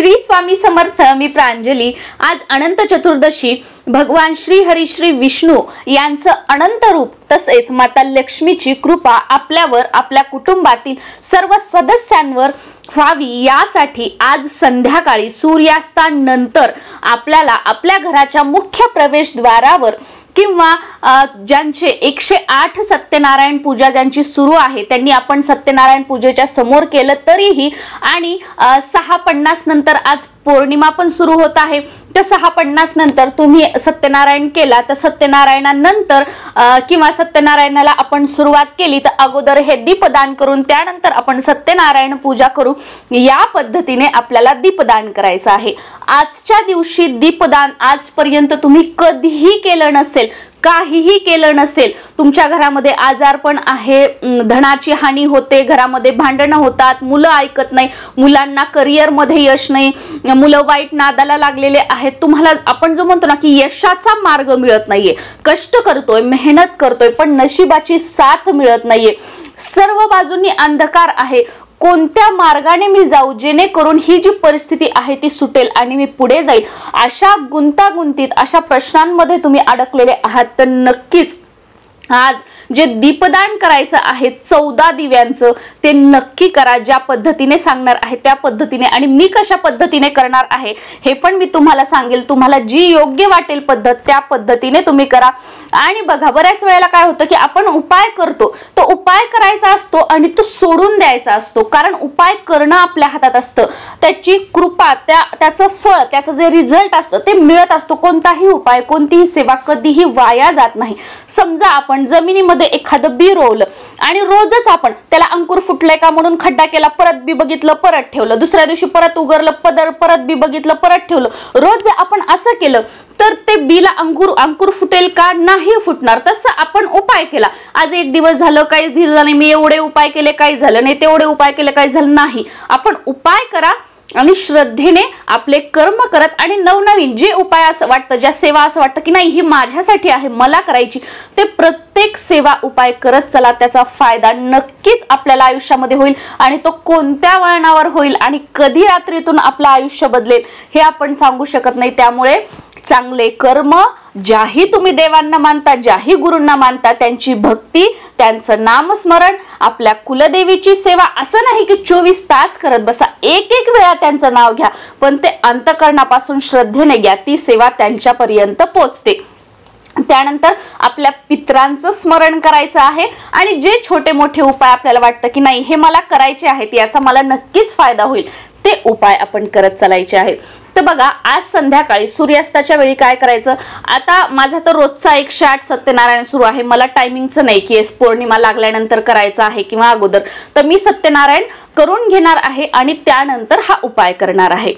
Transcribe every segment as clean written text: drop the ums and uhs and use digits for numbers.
श्री स्वामी समर्थ। मी प्रांजली। आज अनंत चतुर्दशी भगवान श्री हरी श्री विष्णू यांचं अनंत रूप तसेच माता लक्ष्मीची कृपा आपल्यावर आपल्या कुटुंबातील सर्व सदस्यांवर व्हावी यासाठी आज संध्याकाळी सूर्यास्तानंतर आपल्याला आपल्या घराच्या मुख्य प्रवेशद्वारावर किंवा ज्यांचे 108 सत्यनारायण पूजा ज्यांची सुरू आहे त्यांनी आपण सत्यनारायण पूजेच्या समोर केलं तरीही आणि 6:50 नंतर आज पौर्णिमा पण सुरू होत आहे तर 6:50 नंतर तुम्ही सत्यनारायण केला तर सत्यनारायणानंतर किंवा सत्यनारायणाला आपण सुरुवात केली तर अगोदर हे दीपदान करून त्यानंतर आपण सत्यनारायण पूजा करू। या पद्धतीने आपल्याला दीपदान करायचं आहे। आजच्या दिवशी दीपदान आजपर्यंत तुम्ही कधीही केलं नसेल, काहीही केलं नसेल, तुमच्या घरामध्ये आजारपण आहे, धनाची हानी होते, घरामध्ये भांडणं होतात, मुलं ऐकत नाही, मुलांना करिअर मध्ये यश नाही, मुलं वाईट नादाला लागलेले आहेत, तुम्हाला आपण जो म्हणतो ना की यशाचा मार्ग मिळत नाहीये, कष्ट करतोय, मेहनत करतोय पण नशिबाची साथ मिळत नाहीये, सर्व बाजूंनी अंधकार आहे, कोणत्या मार्गाने मी जाऊ जेणेकरून ही जी परिस्थिती आहे ती सुटेल आणि मी पुढे जाईल, अशा गुंतागुंतीत अशा प्रश्नांमध्ये तुम्ही अडकलेले आहात तर नक्कीच आज जे दीपदान करायचं आहे 14 दिव्यांचं ते नक्की करा। ज्या पद्धतीने सांगणार आहे त्या पद्धतीने आणि मी कशा पद्धतीने करणार आहे हे पण मी तुम्हाला सांगेल। तुम्हाला जी योग्य वाटेल पद्धत त्या पद्धतीने तुम्ही करा। आणि बघा बऱ्याच वेळेला काय होतं की आपण उपाय करतो, तो उपाय करायचा असतो आणि तो सोडून द्यायचा असतो, कारण उपाय करणं आपल्या हातात असतं, त्याची कृपा त्याचं फळ त्याचं जे रिझल्ट असतं ते मिळत असतो। कोणताही उपाय कोणतीही सेवा कधीही वाया जात नाही। समजा आपण जमिनीमध्ये एखादं बी रोवलं आणि रोजच आपण त्याला अंकुर फुटले का म्हणून खड्डा केला, परत बी बघितलं परत ठेवलं, दुसऱ्या दिवशी परत उगरलं परत बी बघितलं परत ठेवलं, रोज जर आपण असं केलं तर ते बीला अंकुर फुटेल का? नाही फुटणार। तसं आपण उपाय केला, आज एक दिवस झालं काही झालं नाही, मी एवढे उपाय केले काही झालं नाही, तेवढे उपाय केले काही झालं नाही। आपण उपाय करा आणि श्रद्धेने आपले कर्म करत आणि नवनवीन जे उपाय असं वाटतं, ज्या सेवा असं वाटतं की नाही ही माझ्यासाठी आहे मला करायची, ते प्रत्येक सेवा उपाय करत चला, त्याचा फायदा नक्कीच आपल्याला आयुष्यामध्ये होईल आणि तो कोणत्या वळणावर होईल आणि कधी रात्रीतून आपलं आयुष्य बदलेल हे आपण सांगू शकत नाही। त्यामुळे चांगले कर्म, ज्याही तुम्ही देवांना मानता, ज्याही गुरूंना मानता, त्यांची भक्ती, त्यांचं नामस्मरण, आपल्या कुलदेवीची सेवा, असं नाही की 24 तास करत बसा, एक वेळा त्यांचं नाव घ्या पण ते अंतःकरणापासून श्रद्धेने घ्या, ती सेवा त्यांच्यापर्यंत पोहोचते। त्यानंतर आपल्या पितरांचं स्मरण करायचं आहे आणि जे छोटे मोठे उपाय आपल्याला वाटतं की नाही हे मला करायचे आहेत, याचा मला नक्कीच फायदा होईल, ते उपाय आपण करत चालायचे आहेत। तर बघा आज संध्याकाळी सूर्यास्ताच्या वेळी काय करायचं, आता माझा तर रोजचा 108 सत्यनारायण सुरू आहे, मला टायमिंगचं नाही की पौर्णिमा लागल्यानंतर करायचं आहे किंवा अगोदर, तर मी सत्यनारायण करून घेणार आहे आणि त्यानंतर हा उपाय करणार आहे।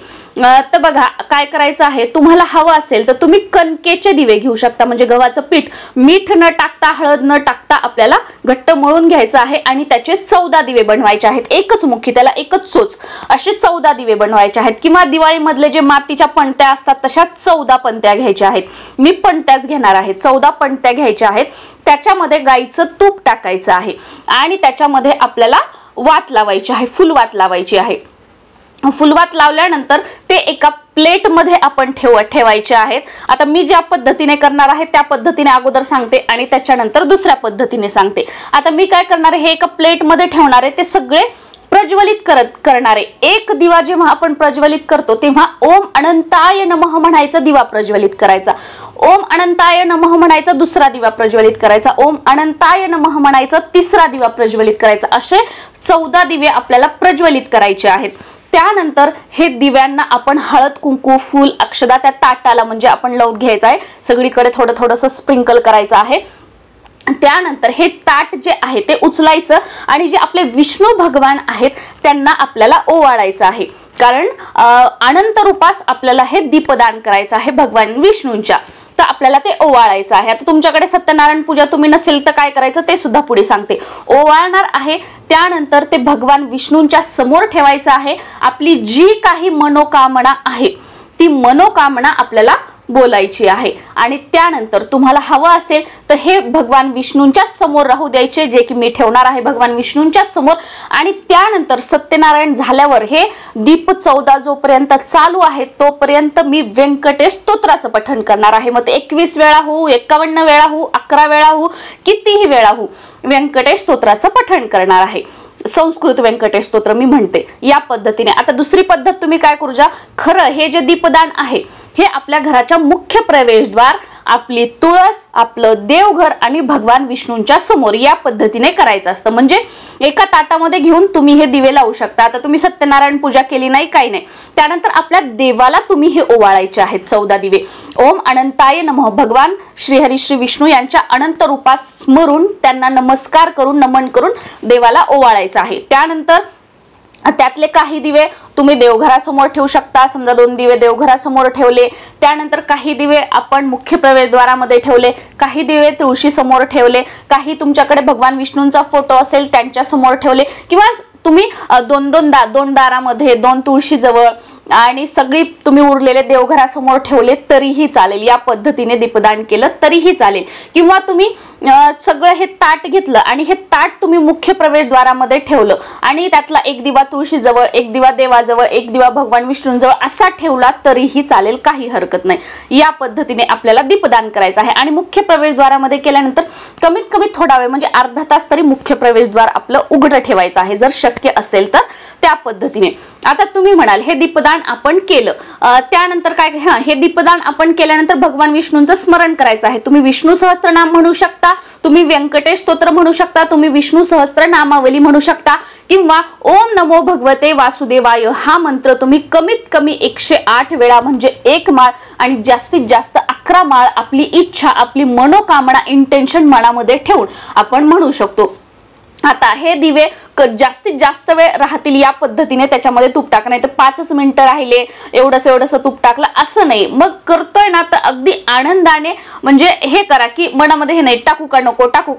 तर बघा काय करायचं आहे, तुम्हाला हवं असेल तर तुम्ही कणकेचे दिवे घेऊ शकता, म्हणजे गव्हाचं पीठ मीठ न टाकता हळद न टाकता आपल्याला घट्ट मळून घ्यायचं आहे आणि त्याचे 14 दिवे बनवायचे आहेत, एकच मुखी त्याला एकच चोच, असे 14 दिवे बनवायचे आहेत। किंवा दिवाळी मधले जे मातीच्या पणत्या असतात तशा 14 पणत्या घ्यायच्या आहेत, मी पणत्याच घेणार आहे, 14 पणत्या घ्यायच्या आहेत, त्याच्यामध्ये गाईचं तूप टाकायचं आहे आणि त्याच्यामध्ये आपल्याला वात लावायची आहे, फुलवात लावायची आहे। फुलवात लावल्यानंतर ते एका प्लेट मध्ये आपण ठेवायचे आहेत। आता मी ज्या पद्धतीने करणार आहे त्या पद्धतीने अगोदर सांगते आणि त्याच्यानंतर दुसऱ्या पद्धतीने सांगते। आता मी काय करणार आहे, हे एका प्लेट मध्ये ठेवणार आहे, ते सगळे प्रज्वलित करणारे। एक दिवा जेव्हा आपण प्रज्वलित करतो तेव्हा ओम अनंताय नमः म्हणायचा, दिवा प्रज्वलित करायचा, ओम अनंताय नमः म्हणायचा, दुसरा दिवा प्रज्वलित करायचा, ओम अनंताय नमः म्हणायचा, तिसरा दिवा प्रज्वलित करायचा, असे 14 दिवे आपल्याला प्रज्वलित करायचे आहेत। त्यानंतर हे दिव्यांना आपण हळद कुंकू फूल अक्षदा त्या ताटाला म्हणजे आपण लावून घ्यायचं आहे, सगळीकडे थोडं थोडंसं स्प्रिंकल करायचं आहे। त्यानंतर हे ताट जे आहे ते उचलायचं आणि जे आपले विष्णू भगवान आहेत त्यांना आपल्याला ओवाळायचं आहे, कारण अनंत रूपास आपल्याला हे दीपदान करायचं आहे भगवान विष्णूंच्या, तर आपल्याला ते ओवाळायचं आहे। आता तुमच्याकडे सत्यनारायण पूजा तुम्ही नसेल तर काय करायचं ते सुद्धा पुढे सांगते। ओवाळणार आहे त्यानंतर ते भगवान विष्णूंच्या समोर ठेवायचं आहे। आपली जी काही मनोकामना आहे ती मनोकामना आपल्याला बोलायची आहे आणि त्यानंतर तुम्हाला हवं असेल तर हे भगवान विष्णूंच्या समोर राहू द्यायचे, जे की मी ठेवणार आहे भगवान विष्णूंच्या समोर. आणि त्यानंतर सत्यनारायण झाल्यावर हे दीप 14 जोपर्यंत चालू आहे तोपर्यंत मी व्यंकटेश स्तोत्राचं पठण करणार आहे. मग ते 21 वेळा होऊ, 51 वेळा होऊ, 11 वेळा होऊ, कितीही वेळा होऊ, व्यंकटेश स्तोत्राचं पठण करणार आहे. संस्कृत व्यंकटेश स्तोत्र मी म्हणते या पद्धतीने. आता दुसरी पद्धत तुम्ही काय करू, खरं हे जे दीपदान आहे हे आपल्या घराच्या मुख्य प्रवेशद्वार, आपली तुळस, आपलं देवघर आणि भगवान विष्णूंच्या समोर या पद्धतीने करायचं असतं. म्हणजे एका ताटामध्ये घेऊन तुम्ही हे दिवे लावू शकता. आता तुम्ही सत्यनारायण पूजा केली नाही, काही नाही, त्यानंतर आपल्या देवाला तुम्ही हे ओवाळायचे आहेत 14 दिवे. ओम अनंताय नमः, भगवान श्रीहरी श्री विष्णू यांच्या अनंत रूपास स्मरून त्यांना नमस्कार करून नमन करून देवाला ओवाळायचं आहे. त्यानंतर त्यातले काही दिवे तुम्ही देवघरासमोर ठेवू शकता. समजा 2 दिवे देवघरासमोर ठेवले, त्यानंतर काही दिवे आपण मुख्य प्रवेशद्वारामध्ये ठेवले, काही दिवे तुळशी समोर ठेवले, काही तुमच्याकडे भगवान विष्णूंचा फोटो असेल त्यांच्या समोर ठेवले, किंवा तुम्ही दोन दारामध्ये 2 तुळशी जवळ आणि सगळी तुम्ही उरलेले देवघरासमोर ठेवले तरीही चालेल. या पद्धतीने दीपदान केलं तरीही चालेल. किंवा तुम्ही सगळं हे ताट घेतलं आणि हे ताट तुम्ही मुख्य प्रवेशद्वारामध्ये ठेवलं आणि त्यातला एक दिवा तुळशीजवळ, एक दिवा देवाजवळ, एक दिवा भगवान विष्णूंजवळ असा ठेवला तरीही चालेल, काही हरकत नाही. या पद्धतीने आपल्याला दीपदान करायचं आहे. आणि मुख्य प्रवेशद्वारामध्ये केल्यानंतर कमीत कमी थोडा वेळ म्हणजे अर्धा तास तरी मुख्य प्रवेशद्वार आपलं उघडं ठेवायचं आहे, जर शक्य असेल तर त्या पद्धतीने. आता तुम्ही म्हणाल हे दीपदान आपण केलं, त्यानंतर काय, हे दीपदान आपण केल्यानंतर भगवान विष्णूंचं स्मरण करायचं आहे. तुम्ही विष्णू सहस्त्रनाम म्हणू शकता, तुम्ही व्यंकटेश स्तोत्र म्हणू शकता, तुम्ही विष्णू सहस्त्रनामावली म्हणू शकता, किंवा ओम नमो भगवते वासुदेवाय हा मंत्र तुम्ही कमीत कमी 108 वेळा म्हणजे 1 माळ आणि जास्तीत जास्त 11 माळ आपली इच्छा, आपली मनोकामना, इंटेन्शन मनामध्ये ठेवून आपण म्हणू शकतो. आता हे दिवे जास्तीत जास्त वेळ राहतील या पद्धतीने त्याच्यामध्ये तूप टाका, नाही तर 5 मिनिटं राहिले एवढंस तूप टाकलं असं नाही. मग करतोय ना तर अगदी आनंदाने म्हणजे हे करा की मनामध्ये हे नाही टाकू का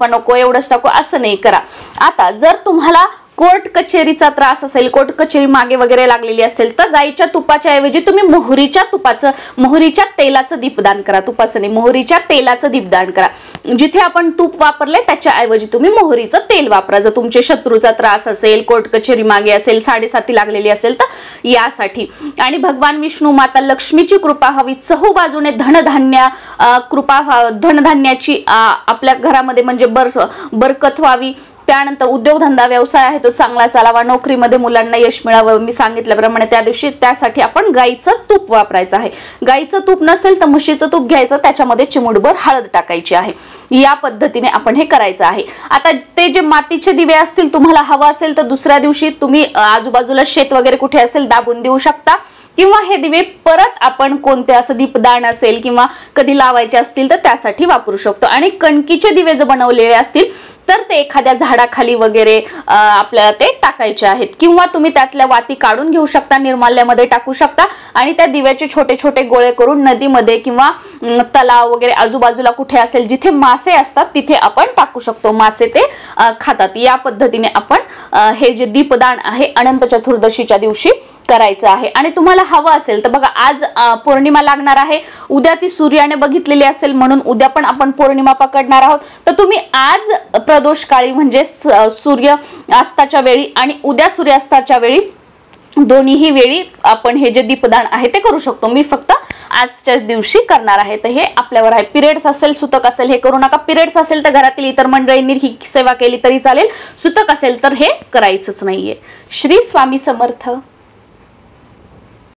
नको एवढंच टाकू असं नाही करा. आता जर तुम्हाला कोर्ट कचेरीचा त्रास असेल, कोर्ट कचेरी मागे वगैरे लागलेली असेल तर गाईच्या तुपाच्या ऐवजी तुम्ही मोहरीच्या तेलाचं दीपदान करा. तुपाचं नाही, मोहरीच्या तेलाचं दीपदान करा. जिथे आपण तूप वापरले त्याच्या ऐवजी तुम्ही मोहरीचं तेल वापरा. जर तुमचे शत्रूचा त्रास असेल, कोर्ट कचेरी मागे असेल, 7.5 लागलेली असेल तर यासाठी. आणि भगवान विष्णू माता लक्ष्मीची कृपा हवी, चहूबाजूने धनधान्य कृपा, धनधान्याची आपल्या घरामध्ये म्हणजे बरकत व्हावी. त्यानंतर उद्योगधंदा व्यवसाय आहे तो चांगला चालावा, नोकरीमध्ये मुलांना यश मिळावं मी सांगितल्याप्रमाणे त्या दिवशी त्यासाठी आपण गाईचं तूप वापरायचं आहे. गाईचं तूप नसेल तर म्हशीचं तूप घ्यायचं, त्याच्यामध्ये चिमूटभर हळद टाकायची आहे. या पद्धतीने आपण हे करायचं आहे. आता ते जे मातीचे दिवे असतील तुम्हाला हवं असेल तर दुसऱ्या दिवशी तुम्ही आजूबाजूला शेत वगैरे कुठे असेल दाबून देऊ शकता, किंवा हे दिवे परत आपण कोणते असं दीपदान असेल किंवा कधी लावायचे असतील तर त्यासाठी वापरू शकतो. आणि कणकीचे दिवे जर बनवलेले असतील तर ते एखाद्या झाडाखाली वगैरे आपल्याला ते टाकायचे आहेत, किंवा तुम्ही त्यातल्या वाती काढून घेऊ शकता, निर्माल्यामध्ये टाकू शकता आणि त्या दिव्याचे छोटे छोटे गोळे करून नदीमध्ये किंवा तलाव वगैरे आजूबाजूला कुठे असेल जिथे मासे असतात तिथे आपण टाकू शकतो. मासे ते खातात. या पद्धतीने आपण हे जे दीपदान आहे अनंत चतुर्दशीच्या दिवशी करायचं आहे. आणि तुम्हाला हवं असेल तर बघा आज पौर्णिमा लागणार आहे, उद्या ती सूर्याने बघितलेली असेल म्हणून उद्या पण आपण पौर्णिमा पकडणार आहोत. तर तुम्ही आज प्रदोष काळी म्हणजे सूर्य अस्ताच्या वेळी आणि उद्या सूर्यास्ताच्या वेळी दोन्हीही वेळी आपण हे जे दीपदान आहे ते करू शकतो. मी फक्त आजच्याच दिवशी करणार आहे. तर हे आपल्यावर आहे. पिरियड्स असेल, सुतक असेल हे करू नका. पिरियड्स असेल तर घरातील इतर मंडळींनी ही सेवा केली तरी चालेल, सुतक असेल तर हे करायचंच नाहीये. श्री स्वामी समर्थ.